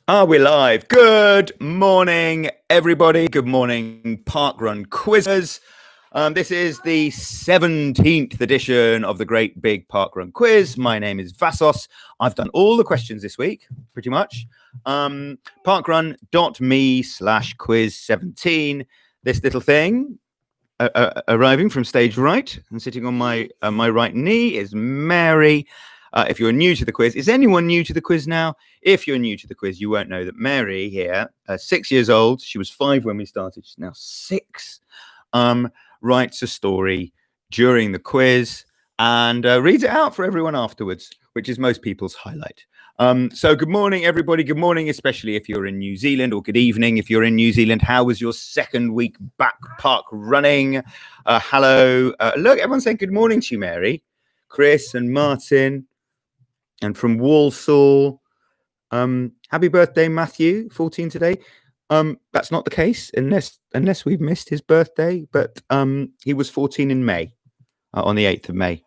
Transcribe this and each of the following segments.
Are we live? Good morning, everybody. Good morning, parkrun quizzers. This is the 17th edition of the Great Big Parkrun Quiz. My name is Vassos. I've done all the questions this week, pretty much. Parkrun.me/quiz17. This little thing arriving from stage right and sitting on my right knee is Mary. If you're new to the quiz, is anyone new to the quiz now? If you're new to the quiz, you won't know that Mary here, 6 years old, she was 5 when we started, she's now 6, writes a story during the quiz and reads it out for everyone afterwards, which is most people's highlight. So good morning, everybody. Good morning, especially if you're in New Zealand, or good evening if you're in New Zealand. How was your second week back park running? Hello. Look, everyone's saying good morning to you, Mary. Chris and Martin. And from Walsall, happy birthday, Matthew, 14 today. That's not the case unless we've missed his birthday, but he was 14 in May, on the 8th of May.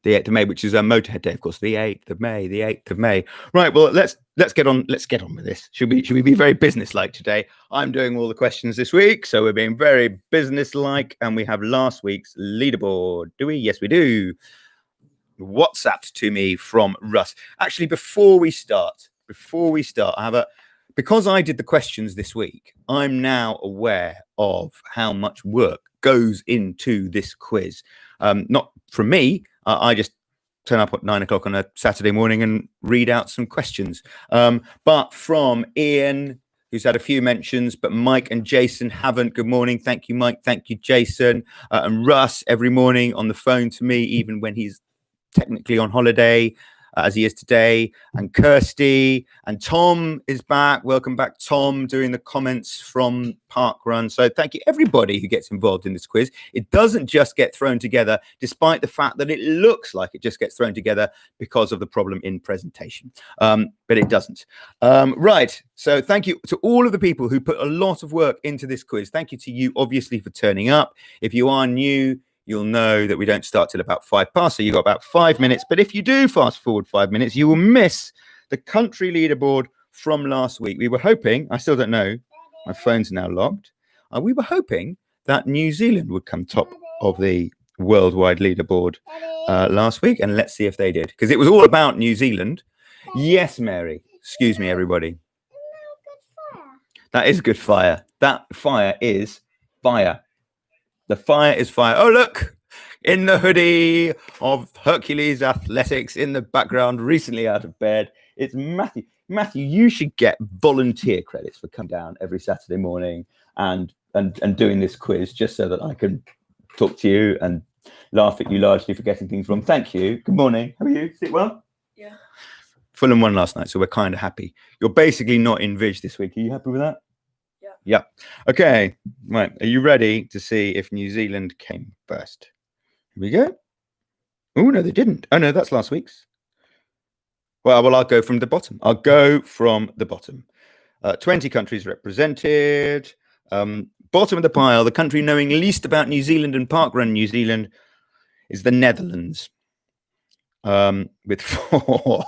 The 8th of May, which is a Motorhead Day, of course. The 8th of May, the 8th of May. Right, well, let's get on with this. Should we be very businesslike today? I'm doing all the questions this week, so we're being very businesslike, and we have last week's leaderboard. Do we? Yes, we do. WhatsApped to me from Russ. Actually, before we start, because I did the questions this week, I'm now aware of how much work goes into this quiz. Not from me. I just turn up at 9 o'clock on a Saturday morning and read out some questions. But from Ian, who's had a few mentions, but Mike and Jason haven't. Good morning. Thank you, Mike. Thank you, Jason. And Russ every morning on the phone to me, even when he's technically on holiday, as he is today, and Kirsty and Tom is back. Welcome back, Tom, doing the comments from Parkrun. So thank you, everybody who gets involved in this quiz. It doesn't just get thrown together, despite the fact that it looks like it just gets thrown together because of the problem in presentation, but it doesn't. Right, so thank you to all of the people who put a lot of work into this quiz. Thank you to you, obviously, for turning up. If you are new, you'll know that we don't start till about 5 past, so you've got about 5 minutes. But if you do fast forward 5 minutes, you will miss the country leaderboard from last week. We were hoping, I still don't know, my phone's now locked. We were hoping that New Zealand would come top of the worldwide leaderboard last week, and let's see if they did, because it was all about New Zealand. Yes, Mary. Excuse me, everybody. That is good fire. That fire is fire. The fire is fire. Oh, look, in the hoodie of Hercules Athletics in the background, recently out of bed, it's Matthew. Matthew, you should get volunteer credits for coming down every Saturday morning and doing this quiz, just so that I can talk to you and laugh at you largely for getting things wrong. Thank you. Good morning. How are you? Sleep well? Yeah. Fulham won last night, so we're kind of happy. You're basically not in Vig this week. Are you happy with that? Yeah. Okay. Right. Are you ready to see if New Zealand came first? Here we go. Oh, no, they didn't. Oh, no, that's last week's. Well, I'll go from the bottom. 20 countries represented. Bottom of the pile, the country knowing least about New Zealand and parkrun New Zealand is the Netherlands. With 4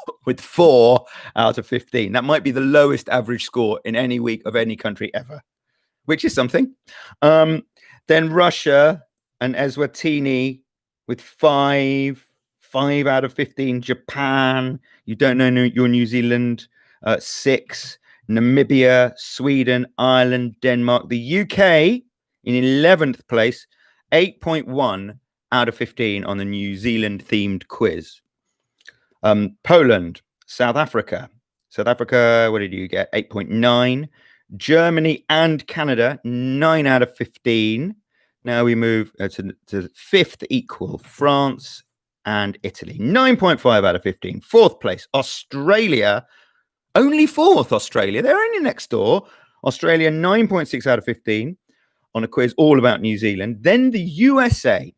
out of 15. That might be the lowest average score in any week of any country ever, which is something. Then Russia and Eswatini with 5 out of 15. Japan, you don't know your New Zealand, 6. Namibia, Sweden, Ireland, Denmark. The UK in 11th place, 8.1 out of 15 on the New Zealand themed quiz. Poland, South Africa, what did you get? 8.9. Germany and Canada, 9 out of 15. Now we move to 5th equal, France and Italy, 9.5 out of 15. 4th place, Australia, only 4th Australia. They're only next door. Australia, 9.6 out of 15 on a quiz all about New Zealand. Then the USA,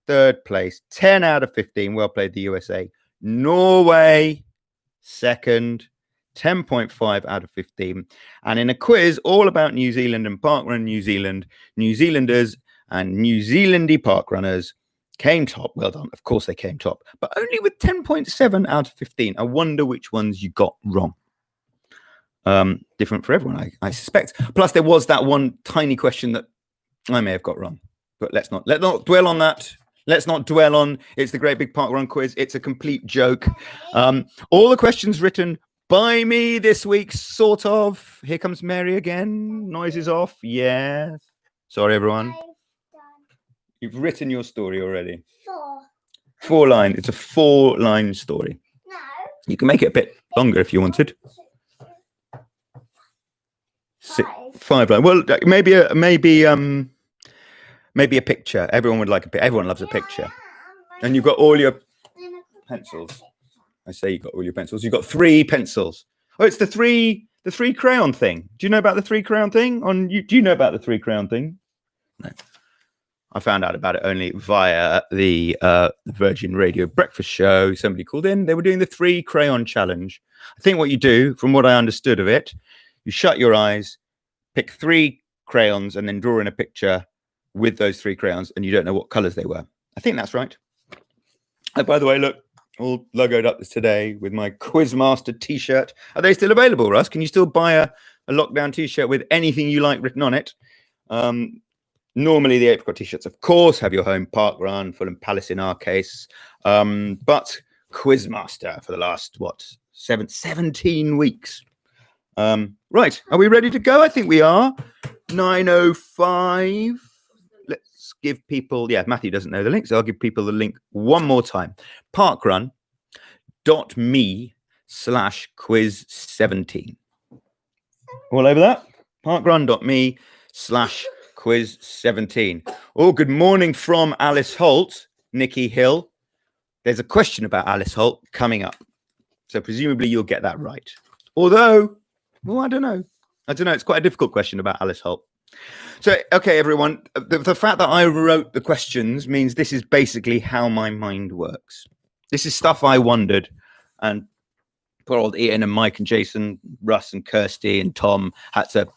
3rd place, 10 out of 15. Well played, the USA. Norway, 2nd, 10.5 out of 15. And in a quiz all about New Zealand and parkrun New Zealand, New Zealanders and New Zealandy parkrunners came top. Well done. Of course they came top, but only with 10.7 out of 15. I wonder which ones you got wrong. different for everyone, I suspect. Plus, there was that one tiny question that I may have got wrong, but let's not dwell on that. Let's not dwell on it's the Great Big Parkrun quiz. It's a complete joke. All the questions written by me this week, sort of. Here comes Mary again. Noise is off. Yeah. Sorry, everyone. You've written your story already. 4 line. It's a 4-line story. No. You can make it a bit longer if you wanted. 5 line. Well, maybe a picture. Everyone would like a picture. Everyone loves a picture. And you've got all your pencils. I say you've got all your pencils. You've got 3 pencils. Oh, it's the three crayon thing. Do you know about the 3 crayon thing? Do you know about the 3 crayon thing? No. I found out about it only via the Virgin Radio breakfast show. Somebody called in. They were doing the 3 crayon challenge. I think what you do, from what I understood of it, you shut your eyes, pick 3 crayons, and then draw in a picture with those 3 crayons, and you don't know what colors they were. I think that's right. By the way, look, all logoed up today with my Quizmaster t-shirt. Are they still available, Russ? Can you still buy a lockdown t-shirt with anything you like written on it? Normally the apricot t-shirts, of course, have your home parkrun, Fulham Palace in our case. But Quizmaster for the last, 17 weeks. Right, are we ready to go? I think we are. 9:05. Let's give people, Matthew doesn't know the link, so I'll give people the link one more time. parkrun.me/quiz17. All over that? parkrun.me/quiz17. Oh, good morning from Alice Holt, Nikki Hill. There's a question about Alice Holt coming up. So presumably you'll get that right. Although, well, I don't know. It's quite a difficult question about Alice Holt. So, okay, everyone, the fact that I wrote the questions means this is basically how my mind works. This is stuff I wondered, and poor old Ian and Mike and Jason, Russ and Kirsty and Tom had to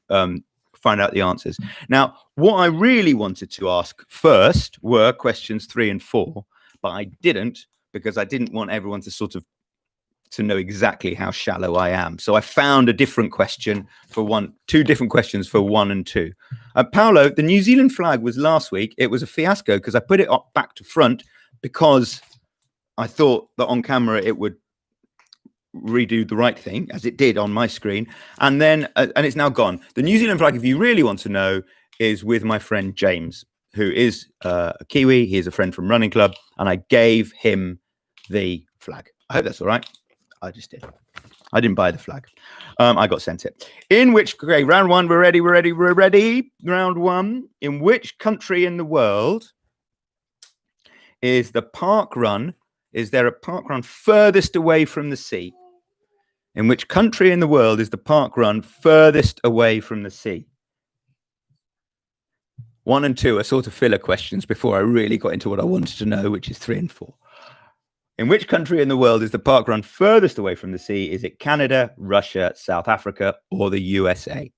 find out the answers. Now, what I really wanted to ask first were questions 3 and 4, but I didn't, because I didn't want everyone to to know exactly how shallow I am. So I found a different question for 2 different questions for 1 and 2. Paolo, the New Zealand flag was last week. It was a fiasco because I put it up back to front because I thought that on camera it would redo the right thing, as it did on my screen. And then, and it's now gone. The New Zealand flag, if you really want to know, is with my friend James, who is a Kiwi. He is a friend from Running Club. And I gave him the flag. I hope that's all right. I just did. I didn't buy the flag. I got sent it. Round 1, we're ready. Round 1. In which country in the world is there a parkrun furthest away from the sea? In which country in the world is the parkrun furthest away from the sea? 1 and 2 are sort of filler questions before I really got into what I wanted to know, which is 3 and 4. In which country in the world is the parkrun furthest away from the sea? Is it Canada, Russia, South Africa, or the USA?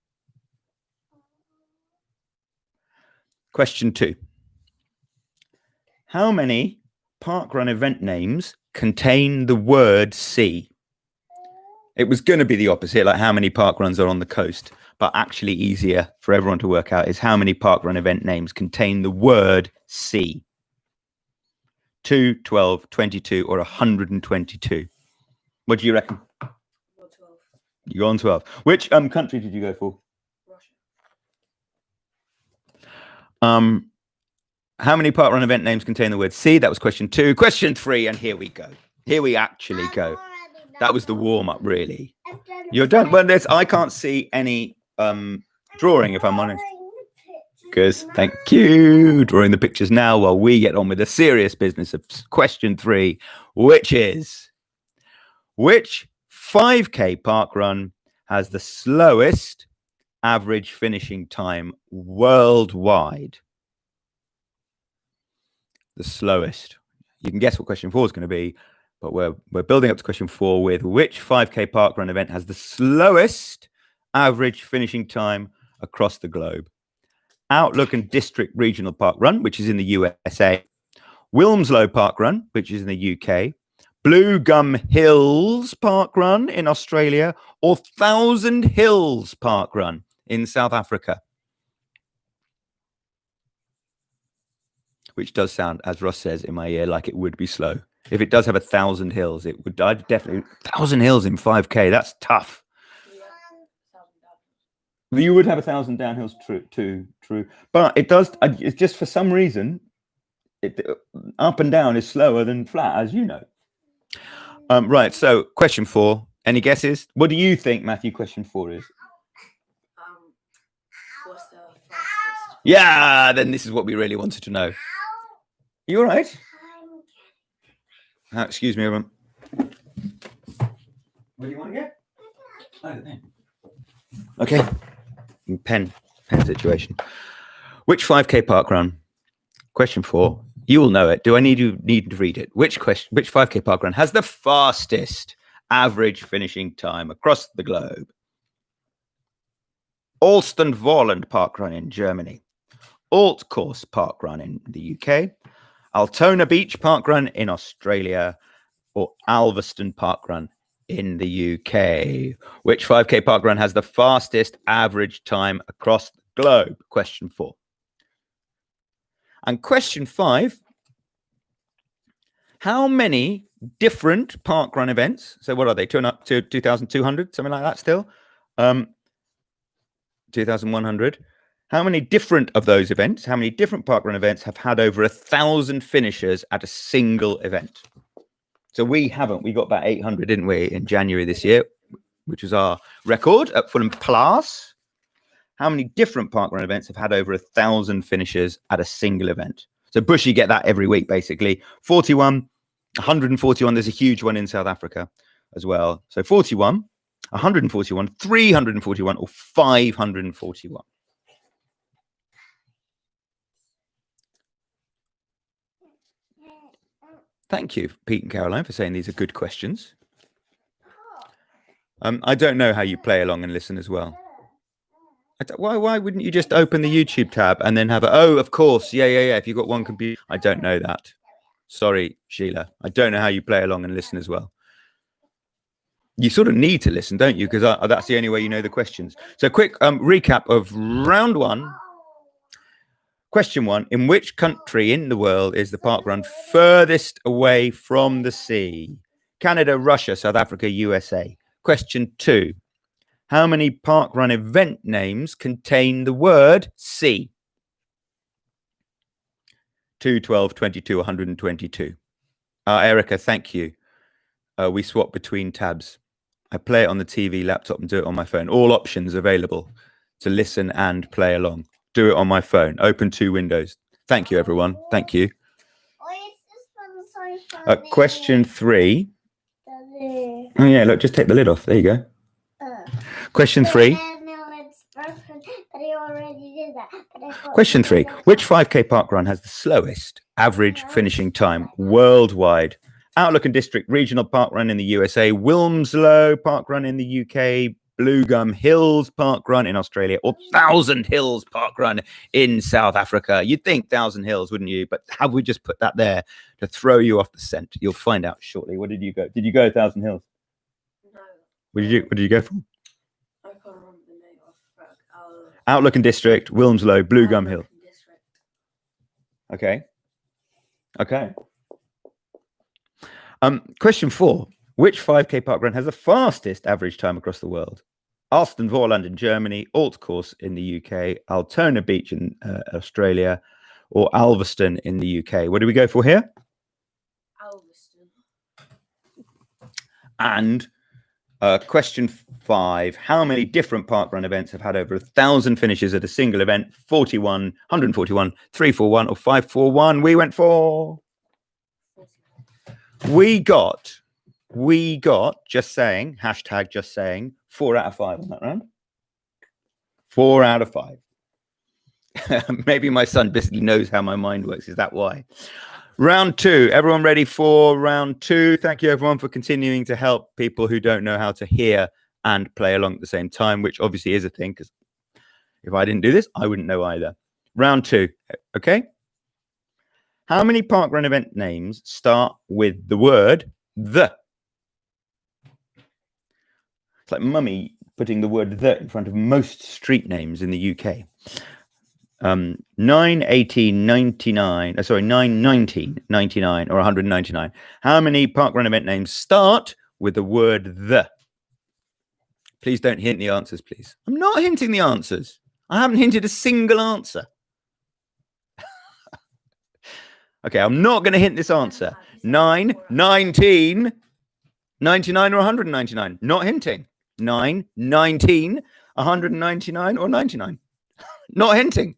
Question 2. How many parkrun event names contain the word sea? It was going to be the opposite, like how many parkruns are on the coast, but actually easier for everyone to work out is how many parkrun event names contain the word sea. 2, 12, 22, or 122? What do you reckon? 12. You go on 12. Which country did you go for? Russia. How many parkrun event names contain the word sea? That was question 2. Question 3, and here we go. Here we actually go. That was the warm-up, really. You're done. Well, I can't see any drawing, if I'm honest. Because thank you. Drawing the pictures now while we get on with the serious business of question 3, which is, which 5K parkrun has the slowest average finishing time worldwide? The slowest. You can guess what question 4 is going to be, but we're building up to question 4 with which 5K parkrun event has the slowest average finishing time across the globe? Outlook and District Regional Parkrun, which is in the USA. Wilmslow Parkrun, which is in the UK. Blue Gum Hills Parkrun in Australia, or Thousand Hills Parkrun in South Africa? Which does sound, as Ross says in my ear, like it would be slow. If it does have 1,000 hills, it would. I'd definitely 1,000 hills in 5K. That's tough. You would have 1,000 downhills, true. But it does. It's just for some reason, up and down is slower than flat, as you know. Right. So, question 4. Any guesses? What do you think, Matthew? Question 4 is. What's the fastest? Yeah. Then this is what we really wanted to know. You all right? Excuse me, everyone. What do you want to get? Oh, the pen. Okay. Pen situation. Which 5K parkrun? Question 4. You will know it. Do I need to read it? Which 5K parkrun has the fastest average finishing time across the globe? Alston-Vorland Parkrun in Germany, Alt Course Parkrun in the UK, Altona Beach Parkrun in Australia, or Alveston Parkrun in the UK. Which 5K parkrun has the fastest average time across the globe? Question 4. And question 5. How many different parkrun events? So what are they? Turn up to 2,200, something like that still? 2,100. How many different of those events, how many different parkrun events have had over 1,000 finishers at a single event? So we haven't. We got about 800, didn't we, in January this year, which was our record at Fulham Plus. How many different parkrun events have had over 1,000 finishers at a single event? So Bushy get that every week, basically. 41, 141. There's a huge one in South Africa as well. So 41, 141, 341, or 541. Thank you, Pete and Caroline, for saying these are good questions. I don't know how you play along and listen as well. Why wouldn't you just open the YouTube tab and then have oh, of course. Yeah. If you've got one computer. I don't know that. Sorry, Sheila. I don't know how you play along and listen as well. You sort of need to listen, don't you? Because that's the only way you know the questions. So quick recap of round 1. Question 1. In which country in the world is the parkrun furthest away from the sea? Canada, Russia, South Africa, USA. Question 2. How many parkrun event names contain the word sea? 2, 12, 22, 122. Erica, thank you. We swap between tabs. I play it on the TV, laptop, and do it on my phone. All options available to listen and play along. Do it on my phone. Open 2 windows. Thank you, everyone. Thank you. Question 3. Oh, yeah, look, just take the lid off. There you go. Question 3. Question 3. Which 5K parkrun has the slowest average finishing time worldwide? Outlook and District Regional Parkrun in the USA, Wilmslow Parkrun in the UK, Blue Gum Hills Parkrun in Australia, or Thousand Hills Parkrun in South Africa. You'd think Thousand Hills, wouldn't you? But have we just put that there to throw you off the scent? You'll find out shortly. What did you go? Did you go Thousand Hills? No. What did you go for? I can't remember the name of Outlook and District, Wilmslow, Blue Gum Hill. Okay. Question 4. Which 5K parkrun has the fastest average time across the world? Alston-Vorland in Germany, Alt Course in the UK, Altona Beach in Australia, or Alveston in the UK? What do we go for here? Alveston. And question 5. How many different parkrun events have had over 1,000 finishes at a single event? 41, 141, 341, or 541? We went for... We got, just saying, hashtag just saying, 4 out of 5 on that round. 4 out of 5. Maybe my son basically knows how my mind works. Is that why? Round 2. Everyone ready for round 2? Thank you, everyone, for continuing to help people who don't know how to hear and play along at the same time, which obviously is a thing, because if I didn't do this, I wouldn't know either. Round 2. Okay. How many parkrun event names start with the word the. It's like mummy putting the word the in front of most street names in the UK. 9, 18, 99, sorry, 9, 19, 99, or 199. How many parkrun event names start with the word the? Please don't hint the answers, please. I'm not hinting the answers. I haven't hinted a single answer. Okay, I'm not going to hint this answer. 9, 19, 99, or 199. Not hinting. 9, 19, 199, or 99. Not hinting.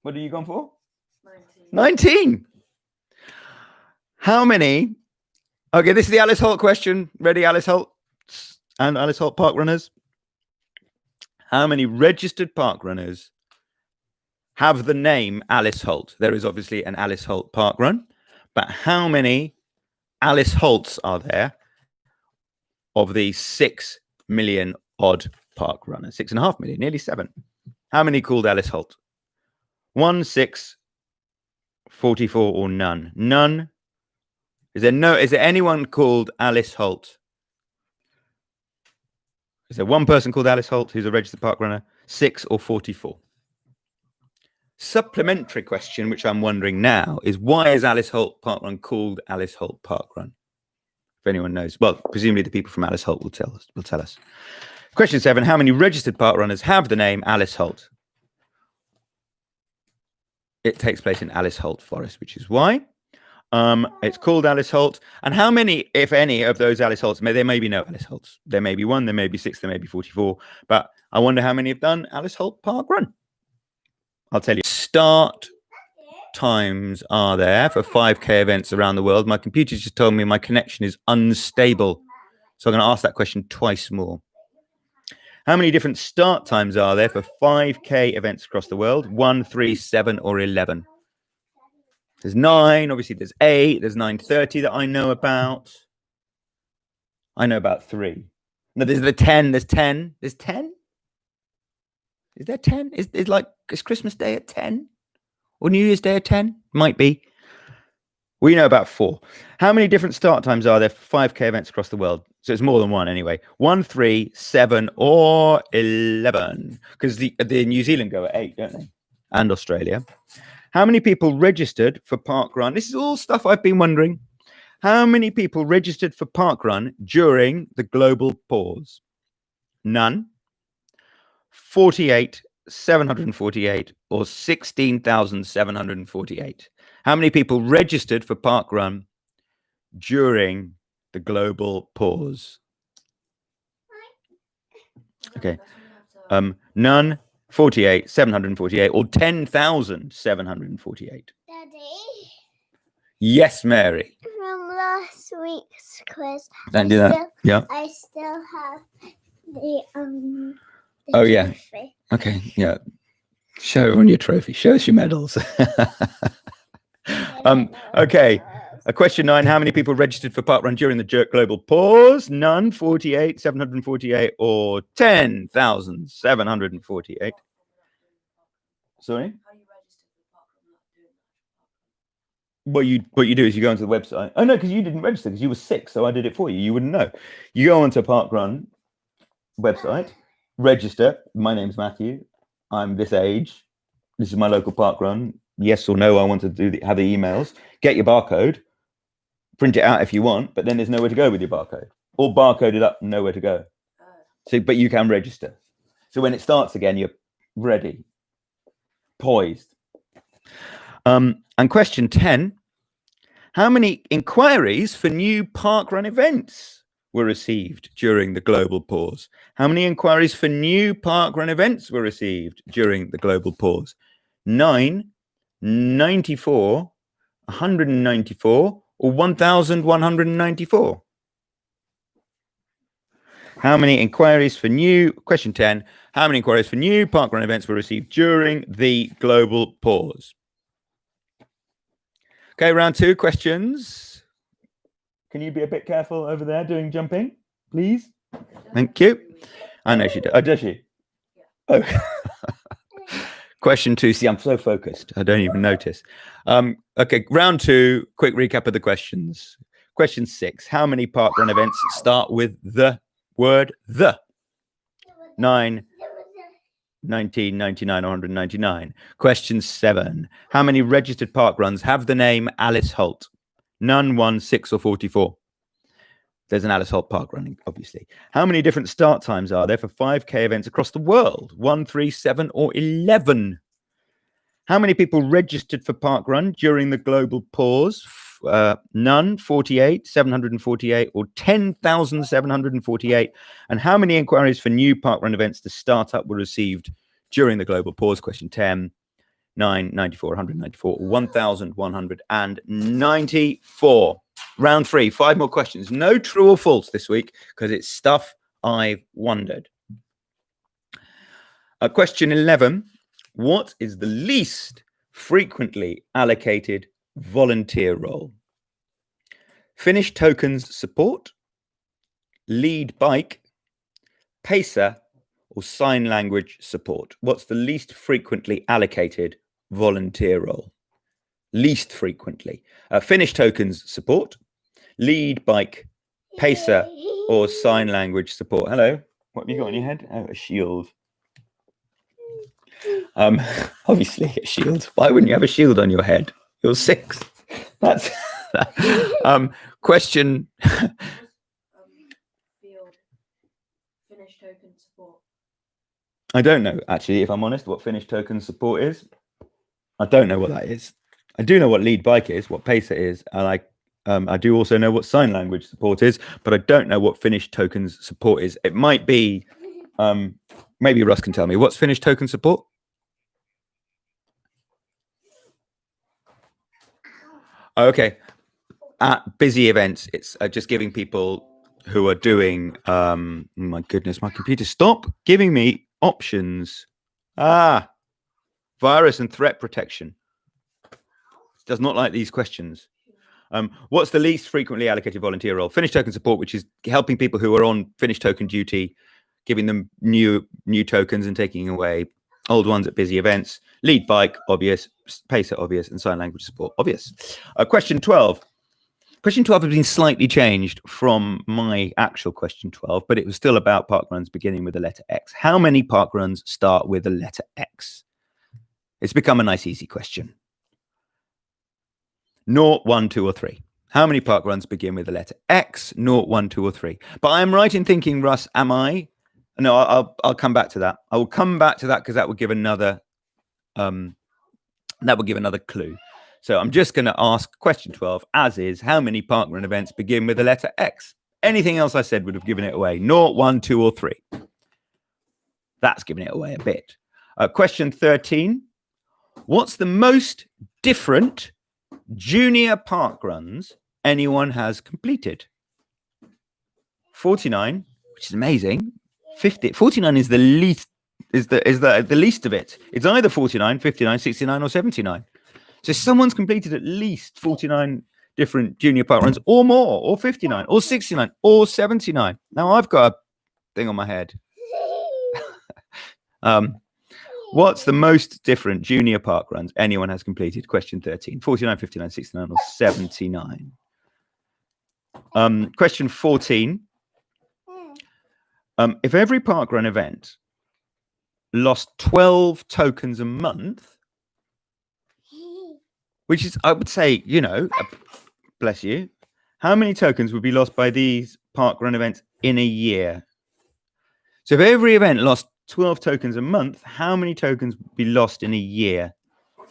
What are you going for? 19. How many? Okay, this is the Alice Holt question. Ready, Alice Holt and Alice Holt park runners? How many registered park runners have the name Alice Holt? There is obviously an Alice Holt park run, but how many Alice Holts are there of the 6 million odd park runners? 6.5 million, nearly 7. How many called Alice Holt? 1, 6, 44, or none? None. Is there anyone called Alice Holt? Is there one person called Alice Holt who's a registered park runner? 6 or 44? Supplementary question, which I'm wondering now, is why is Alice Holt Parkrun called Alice Holt Parkrun? If anyone knows, well, presumably the people from Alice Holt will tell us. Question 7: how many registered park runners have the name Alice Holt? It takes place in Alice Holt Forest, which is why it's called Alice Holt. And how many, if any, of those Alice Holts? There may be no Alice Holts. There may be 1, there may be 6, there may be 44. But I wonder how many have done Alice Holt Park Run. I'll tell you. Start times are there for 5K events around the world. My computer just told me my connection is unstable. So I'm going to ask that question twice more. How many different start times are there for 5K events across the world? 1, 3, 7, or 11? There's 9. Obviously, there's 8. There's 9:30 that I know about. I know about 3. No, there's the 10. There's 10. There's 10. Is there 10? Is Christmas Day at 10? Or New Year's Day at 10? Might be. We know about 4. How many different start times are there for 5K events across the world? So it's more than 1 anyway. 1, 3, 7, or 11. Because the New Zealand go at 8, don't they? And Australia. How many people registered for parkrun? This is all stuff I've been wondering. How many people registered for parkrun during the global pause? None. 48, 748, or 16,748. How many people registered for parkrun during the global pause? Okay. None. 48, 748, or 10,748. Daddy. Yes, Mary. From last week's quiz. Don't do that. Yeah. I still have the Oh, yeah. trophy. Okay. Yeah. Show everyone your trophy. Show us your medals. Okay. Question 9. How many people registered for parkrun during the global pause? None. 48, 748, or 10,748. Sorry? What you do is you go onto the website. Oh, no, because you didn't register because you were 6, so I did it for you. You wouldn't know. You go onto parkrun website, register. My name's Matthew. I'm this age. This is my local parkrun. Yes or no, I want to have the emails. Get your barcode. Print it out if you want, but then there's nowhere to go with your barcode. All barcoded up, nowhere to go. So, but you can register. So when it starts again, you're ready, poised. And question 10: how many inquiries for new parkrun events were received during the global pause? How many inquiries for new parkrun events were received during the global pause? 9, 94, 194, or 1,194? How many inquiries for new, question 10, how many inquiries for new parkrun events were received during the global pause? Okay, round 2, questions. Can you be a bit careful over there doing jumping, please? Thank you. I know she does. Oh, does she? Oh. Question 2. See, I'm so focused. I don't even notice. Okay, round 2, quick recap of the questions. Question 6. How many parkrun events start with the word the? 9, 19, 99, or 199. Question 7. How many registered parkruns have the name Alice Holt? None, 1, 6, or 44. There's an Alice Holt park running, obviously. How many different start times are there for 5K events across the world? 1, 3, 7, or 11? How many people registered for parkrun during the global pause? None, 48, 748, or 10,748. And how many inquiries for new parkrun events to start up were received during the global pause? Question 10, 9, 94, 194, 1,194. Round 3, 5 more questions. No true or false this week because it's stuff I've wondered. Question 11. What is the least frequently allocated volunteer role? Finish tokens support, lead bike, pacer, or sign language support? What's the least frequently allocated volunteer role? Least frequently. Finish tokens support, lead bike, pacer, or sign language support? Hello, what have you got on your head? Oh, a shield. Obviously a shield. Why wouldn't you have a shield on your head? You're 6. That's question. Field. Finish token support. I don't know, actually, if I'm honest, what finish token support is. I don't know what that is. I do know what lead bike is, what pacer is, and I do also know what sign language support is, but I don't know what finish tokens support is. It might be, maybe Russ can tell me. What's finish token support? Okay. At busy events, it's just giving people who are doing, my goodness, my computer, stop giving me options. Virus and threat protection. Does not like these questions. What's the least frequently allocated volunteer role? Finish token support, which is helping people who are on finish token duty, giving them new tokens and taking away old ones at busy events. Lead bike, obvious. Pacer, obvious. And sign language support, obvious. Question 12. Question 12 has been slightly changed from my actual question 12, but it was still about parkruns beginning with the letter X. How many parkruns start with the letter X? It's become a nice, easy question. 0, 1, 2, or 3. How many parkruns begin with the letter X? 0, 1, 2, or 3. But I'm right in thinking, Russ, am I? No, I'll come back to that. I will come back to that because that would give another clue. So I'm just going to ask question 12, as is, how many parkrun events begin with the letter X? Anything else I said would have given it away. 0, 1, 2, or 3. That's giving it away a bit. Question 13. What's the most different junior parkruns anyone has completed? 49, which is amazing. 50. 49 is the least, is the least of it. It's either 49, 59, 69, or 79. So someone's completed at least 49 different junior parkruns or more, or 59, or 69, or 79. Now I've got a thing on my head. What's the most different junior parkruns anyone has completed? Question 13. 49, 59, 69, or 79. Question 14. If every parkrun event lost 12 tokens a month, which is, I would say, bless you, how many tokens would be lost by these parkrun events in a year? So if every event lost 12 tokens a month, how many tokens would be lost in a year?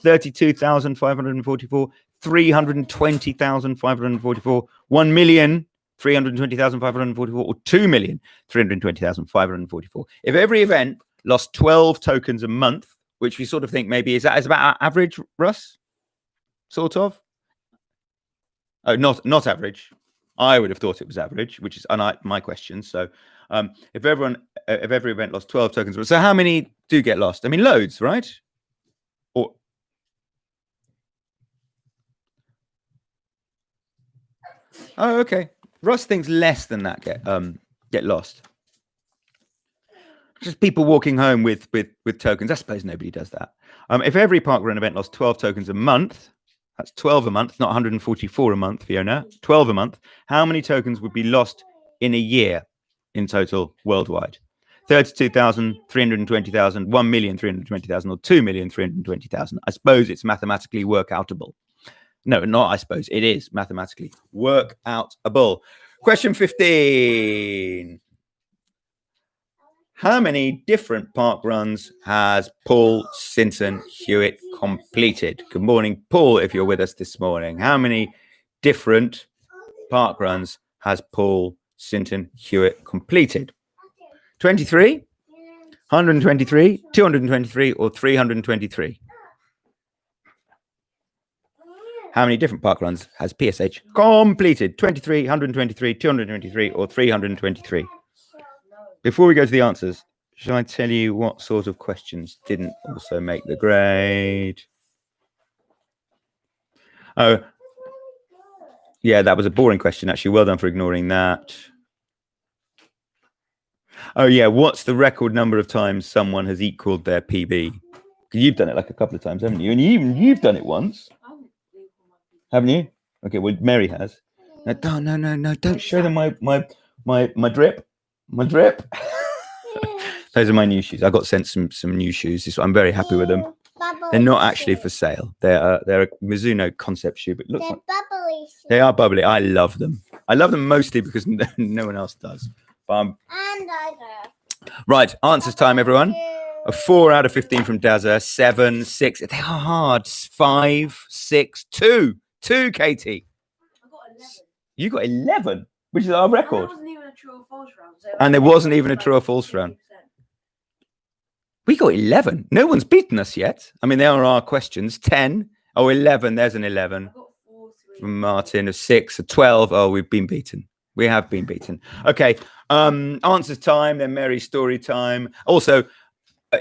32,544, 320,544, 1,320,544, or 2,320,544. If every event lost 12 tokens a month, which we sort of think maybe is about average, Russ? Sort of? Oh, not average. I would have thought it was average, which is my question. So if every event lost 12 tokens, so how many do get lost? I mean, loads, right? Or okay. Russ thinks less than that get lost. Just people walking home with tokens. I suppose nobody does that. If every parkrun event lost 12 tokens a month, That's 12 a month, not 144 a month, Fiona. 12 a month. How many tokens would be lost in a year in total worldwide? 32,000, 320,000, 1,320,000, or 2,320,000. I suppose it's mathematically workoutable. No, not I suppose. It is mathematically workoutable. Question 15. How many different park runs has Paul Sinton Hewitt completed? Good morning, Paul, if you're with us this morning. How many different park runs has Paul Sinton Hewitt completed? 23, 123, 223, or 323? How many different park runs has PSH completed? 23, 123, 223, or 323? Before we go to the answers, shall I tell you what sort of questions didn't also make the grade? Oh, yeah, that was a boring question, actually. Well done for ignoring that. Oh, yeah, what's the record number of times someone has equaled their PB? You've done it like a couple of times, haven't you? And you've done it once. Haven't you? Okay, well, Mary has. No, don't show them my drip. My drip. Those are my new shoes. I got sent some new shoes. I'm very happy with them. They're not actually for sale. They're a Mizuno concept shoe, but look, bubbly. they are bubbly. I love them. I love them mostly because no one else does. But And I do. right, answers time, everyone. A 4 out of 15 from Dazza. 7, 6. They are hard. 5, 6, 2. 2, Katie. I got 11. You got 11, which is our record. And there wasn't even a true or false round. And there wasn't even a true or false round. We got 11. No one's beaten us yet. I mean, there are our questions. 10. Oh, 11. There's an 11. I got 4, 3. From Martin. A 6. A 12. Oh, we've been beaten. We have been beaten. Okay. Answers time. Then Mary's story time. Also,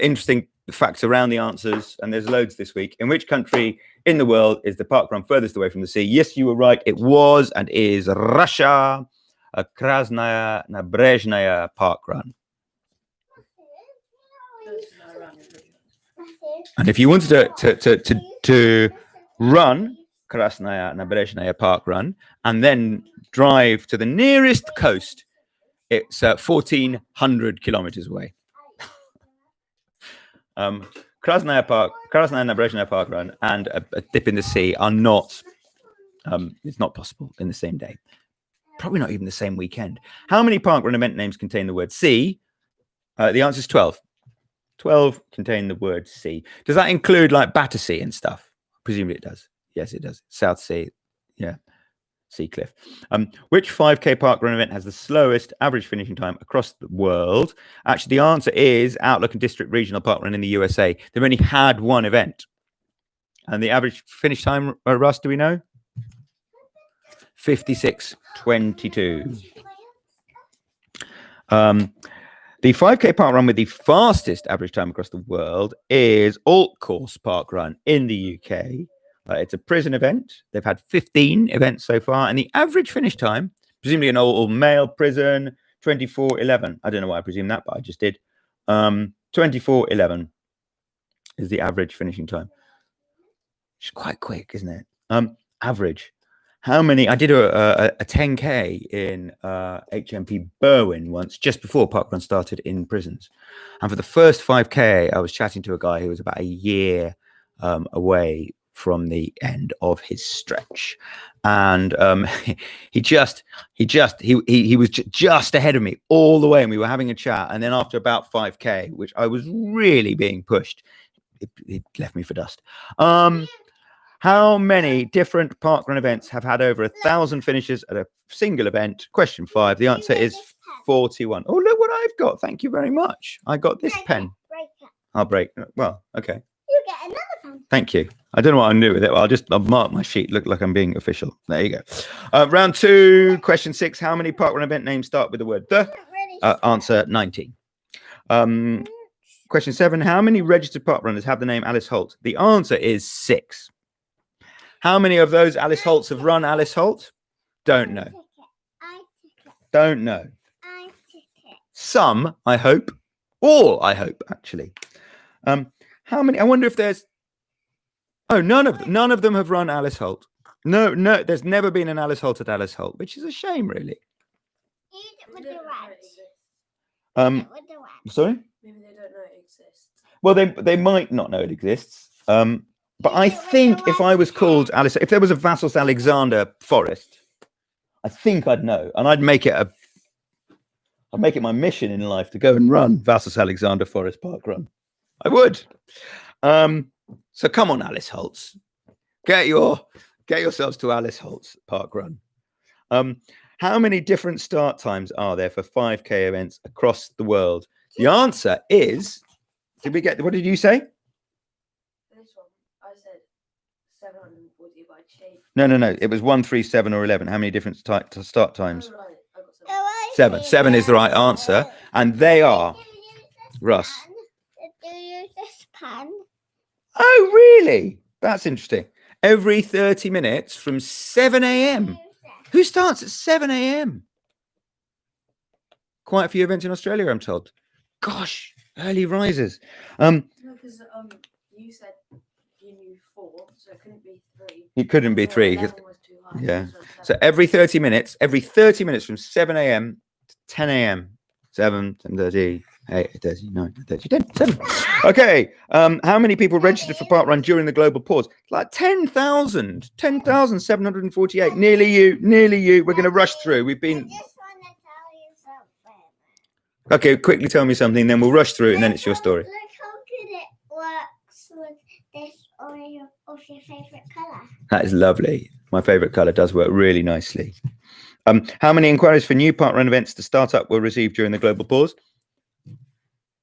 interesting facts around the answers. And there's loads this week. In which country in the world is the park run furthest away from the sea? Yes, you were right. It was and is Russia. A Krasnaya Nabrezhnaya park run. And if you wanted to run Krasnaya Nabrezhnaya park run and then drive to the nearest coast, it's 1,400 kilometers away. Krasnaya Nabrezhnaya park run and a dip in the sea are not. It's not possible in the same day. Probably not even the same weekend. How many park run event names contain the word sea? The answer is 12. 12 contain the word sea. Does that include like Battersea and stuff? Presumably it does. Yes, it does. South Sea. Yeah. Sea Cliff. Which 5K park run event has the slowest average finishing time across the world? Actually, the answer is Outlook and District Regional Park Run in the USA. They've only had one event. And the average finish time, Russ, do we know? 56:22. The 5K park run with the fastest average time across the world is Alt Course Park Run in the UK. It's a prison event. They've had 15 events so far, and the average finish time, presumably an all male prison, 24:11. I don't know why I presume that, but I just did. 24:11 is the average finishing time. It's quite quick, isn't it? Average. How many? I did a 10K in HMP Berwyn once, just before parkrun started in prisons. And for the first 5K, I was chatting to a guy who was about a year away from the end of his stretch, and he was just ahead of me all the way, and we were having a chat. And then after about 5K, which I was really being pushed, it left me for dust. How many different parkrun events have had over 1,000 finishes at a single event? Question 5. The answer is 41. Oh, look what I've got. Thank you very much. I got this pen. I'll break. Well, okay. You get another pen. Thank you. I don't know what I'm doing with it. I'll mark my sheet. Look like I'm being official. There you go. Round 2. Question 6. How many parkrun event names start with the word the? Answer 19. Question 7. How many registered parkrunners have the name Alice Holt? The answer is 6. How many of those Alice Holts have run Alice Holt? Don't know. Don't know. Some, I hope. All, I hope, actually. How many? I wonder if there's Oh, none of them have run Alice Holt. No, there's never been an Alice Holt at Alice Holt, which is a shame, really. Use it with They the don't know it rats. exists. Um, With the rats. sorry. Maybe they don't know it exists. Well, they might not know it exists. But I Use it with the think if I rats was called hair. Alice, if there was a Vassos Alexander Forest, I think I'd know, and I'd make it my mission in life to go and run Vassos Alexander Forest Park Run. I would. So come on, Alice Holt's, get yourselves to Alice Holt's Park Run. How many different start times are there for 5K events across the world? The answer is, what did you say? This one, I said 740, but I changed. No. It was 1, 3, 7, or 11. How many different start times? Oh, right. I got Oh, 7. I see. 7 is the right answer. And they are, Did you use this Russ. pen? Did you use this pen? Oh, really? That's interesting. Every 30 minutes from 7 a.m. Use this. Who starts at 7 a.m.? Quite a few events in Australia, I'm told. Gosh, early risers. No, because you said you knew 4, so it couldn't be 3. It couldn't be Or 3. 'cause- 11 was too high. yeah. So it's So 7. every 30 minutes from 7 a.m. to 10 a.m. 7, 10:30, 8:30, 9, 30, 10, 7. Okay. How many people registered for Parkrun during the global pause? Like 10,000, 10,748. Nearly you. We're going to rush through. We've I been. just want to tell you something. Okay, quickly tell me something, then we'll rush through it, and then it's your story. Look how good it works with this of your favourite colour. That is lovely. My favourite colour does work really nicely. How many inquiries for new parkrun events to start up were received during the global pause?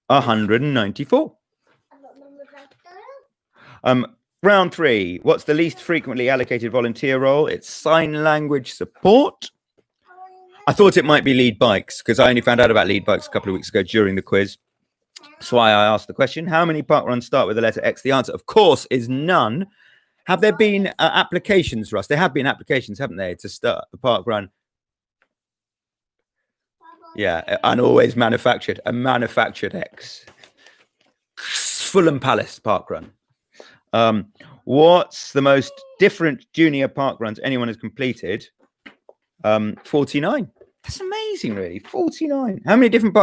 194. I don't know what that's doing. Round 3. What's the least frequently allocated volunteer role? It's sign language support. I thought it might be lead bikes because I only found out about lead bikes a couple of weeks ago during the quiz. That's why I asked the question. How many parkruns start with the letter X? The answer, of course, is none. Have there been applications, Russ? There have been applications, haven't they, to start the parkrun? Yeah, and always manufactured. A manufactured X. Fulham Palace parkrun. What's the most different junior parkruns anyone has completed? 49. That's amazing, really. 49. How many different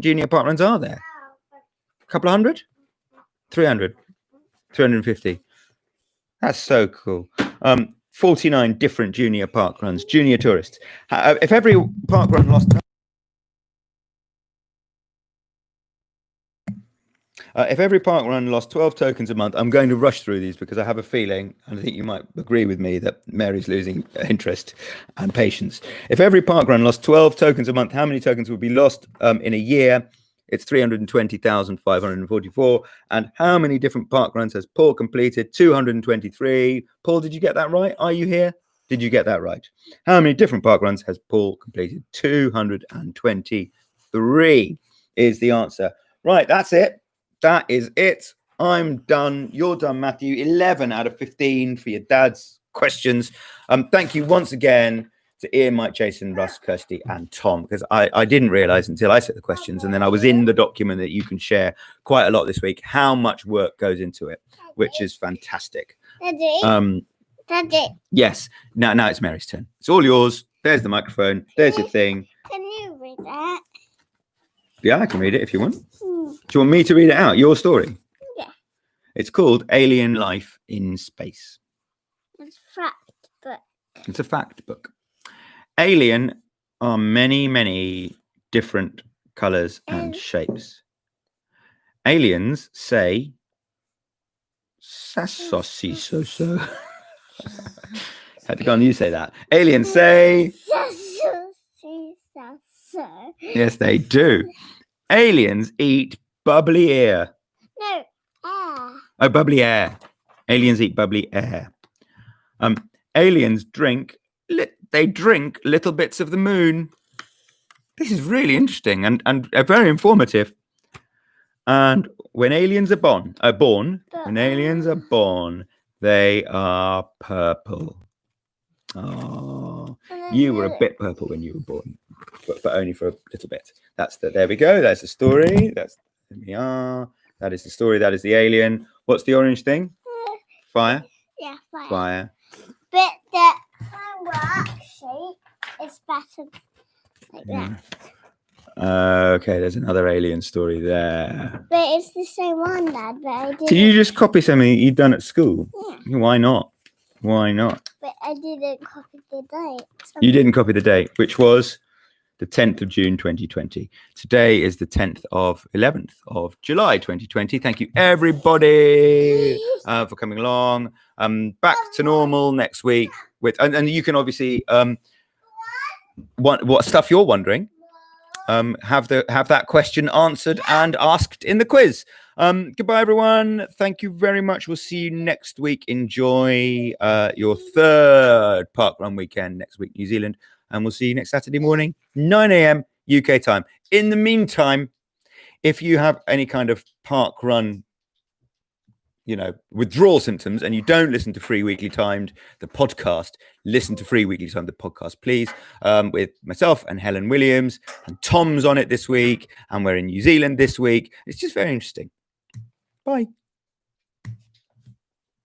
junior parkruns are there? A couple of hundred? 300. 350. That's so cool. 49 different junior parkruns, junior tourists. If every parkrun lost... if every parkrun lost 12 tokens a month, I'm going to rush through these because I have a feeling, and I think you might agree with me, that Mary's losing interest and patience. If every parkrun lost 12 tokens a month, how many tokens would be lost in a year? It's 320,544. And how many different parkruns has Paul completed? 223. Paul, did you get that right? Are you here? Did you get that right? How many different parkruns has Paul completed? 223 is the answer. Right, that's it. That is it. I'm done. You're done, Matthew. 11 out of 15 for your dad's questions. Thank you once again to Ian, Mike, Jason, Russ, Kirsty, and Tom, because I didn't realize until I set the questions, and then I was in the document that you can share quite a lot this week, how much work goes into it, which is fantastic. Daddy. Daddy. Yes. Now it's Mary's turn. It's all yours. There's the microphone. There's your thing. Can you read that? Yeah, I can read it if you want. Do you want me to read it out? Your story? Yeah. It's called Alien Life in Space. It's fact, but It's a fact book. Alien are many, many different colors and shapes. Aliens say sassosy so. Had to go on, you say that. Aliens say yes, they do. Aliens eat bubbly air. No, air. Oh, bubbly air. Aliens eat bubbly air. Aliens drink. They drink little bits of the moon. This is really interesting and very informative. And when aliens are born, they are purple. Oh, you were a bit purple when you were born, but only for a little bit. There we go. That's the story. There we are. That is the story. That is the alien. What's the orange thing? Fire. Yeah, fire. Fire. But the firework shape is better like that. Okay, there's another alien story there. But it's the same one, Dad. But I didn't. Can you just copy something you've done at school? Yeah, Why not? Why not? but I didn't copy the date. You didn't copy the date, which was the 10th of June 2020. Today is the 11th of July 2020. Thank you, everybody, for coming along. Back to normal next week. And you can obviously, what stuff you're wondering, have that question answered and asked in the quiz. Goodbye, everyone. Thank you very much. We'll see you next week. Enjoy your third parkrun weekend next week, New Zealand. And we'll see you next Saturday morning, 9 a.m. UK time. In the meantime, if you have any kind of parkrun, withdrawal symptoms, and you don't listen to Free Weekly Timed, the podcast, listen to Free Weekly Timed, the podcast, please, with myself and Helen Williams. And Tom's on it this week, and we're in New Zealand this week. It's just very interesting. Bye.